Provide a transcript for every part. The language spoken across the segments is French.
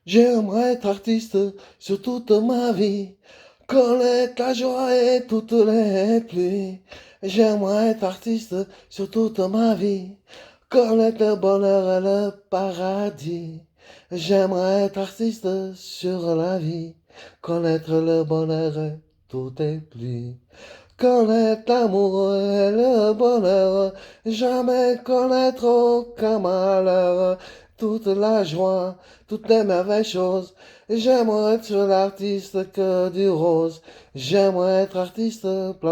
J'aimerais être artiste sur toute ma vie, connaître la joie et toutes les pluies. J'aimerais être artiste sur toute ma vie, connaître le bonheur et le paradis. J'aimerais être artiste sur la vie, connaître le bonheur et toutes les pluies. Connaître l'amour et le bonheur, jamais connaître aucun malheur, toute la joie, toutes les merveilles choses. J'aimerais être l'artiste que du rose, j'aimerais être artiste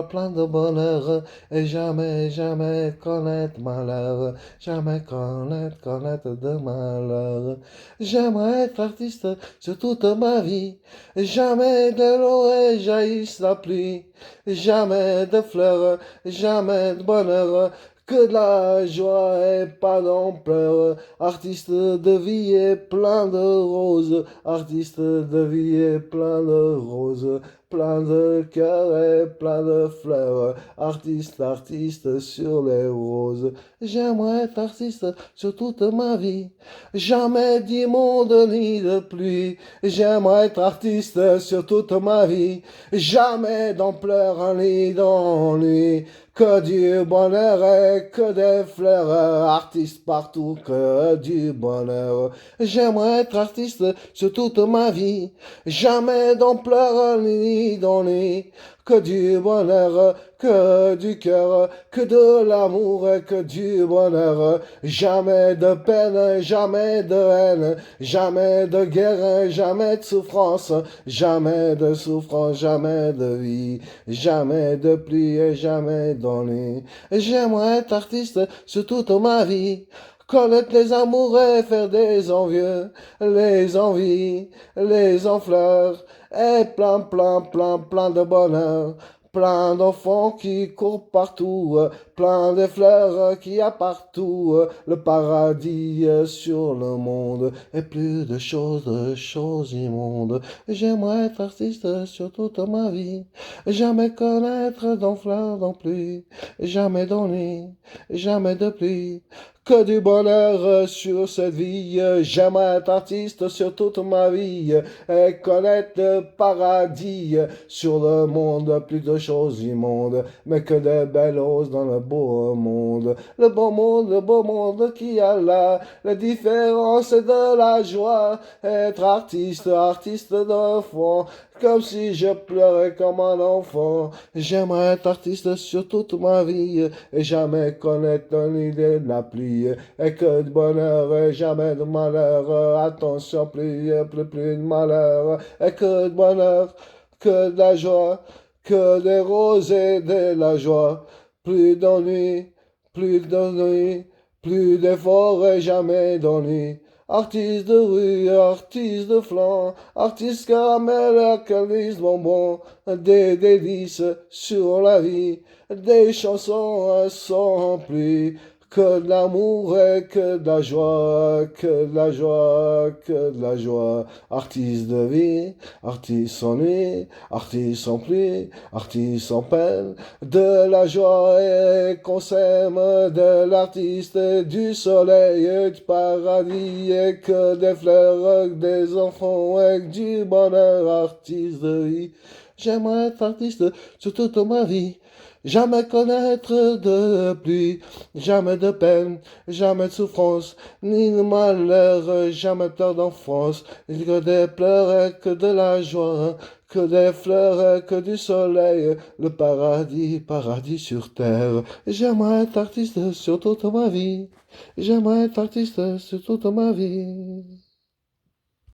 plein de bonheur, et jamais, jamais connaître malheur, jamais connaître de malheur. J'aimerais être artiste sur toute ma vie, jamais de l'eau jaillisse la pluie. Jamais de fleurs, jamais de bonheur, que de la joie et pas d'ampleur. Artiste de vie et plein de roses, artiste de vie et plein de roses, plein de cœurs et plein de fleurs. Artiste, artiste sur les roses. J'aimerais être artiste sur toute ma vie. Jamais d'immonde ni de pluie. J'aimerais être artiste sur toute ma vie. Jamais d'ampleur ni d'ennui. Que du bonheur et que des fleurs. Artiste partout, que du bonheur. J'aimerais être artiste sur toute ma vie. Jamais d'ampleur ni d'ennui. Que du bonheur, que du cœur, que de l'amour et que du bonheur. Jamais de peine, jamais de haine, jamais de guerre, jamais de souffrance, jamais de souffrance, jamais de vie, jamais de pluie et jamais d'ennui. J'aimerais être artiste sur toute ma vie. Connaître les amours et faire des envieux, les envies, les enfleurs, et plein de bonheur. Plein d'enfants qui courent partout, plein de fleurs qu'il y a partout, le paradis sur le monde, et plus de choses immondes. J'aimerais être artiste sur toute ma vie, jamais connaître d'enfleurs non plus, jamais d'ennui, jamais de pluie. Que du bonheur sur cette vie, j'aimerais être artiste sur toute ma vie, et connaître le paradis sur le monde, plus de choses immondes, mais que de belles roses dans le beau monde. Le beau monde qui a là, la différence et de la joie, être artiste, artiste d'enfant, comme si je pleurais comme un enfant. J'aimerais être artiste sur toute ma vie, et jamais connaître l'idée de la pluie, et que de bonheur et jamais de malheur. Attention, plus de malheur, et que de bonheur, que de la joie, que des roses et de la joie. Plus d'ennui, plus d'ennui, plus d'efforts et jamais d'ennui. Artiste de rue, artiste de flanc, artiste caramel, alcaliste bonbon, des délices sur la vie, des chansons sans pluie, que de l'amour et que de la joie, que de la joie, que de la joie. Artiste de vie, artiste sans nuit, artiste sans pluie, artiste sans peine, de la joie et qu'on s'aime, de l'artiste et du soleil et du paradis, et que des fleurs, des enfants et que du bonheur. Artiste de vie, j'aimerais être artiste sur toute ma vie. Jamais connaître de pluie, jamais de peine, jamais de souffrance, ni de malheur, jamais peur d'enfance, que des pleurs et que de la joie, que des fleurs et que du soleil, le paradis, paradis sur terre. J'aimerais être artiste sur toute ma vie, j'aimerais être artiste sur toute ma vie.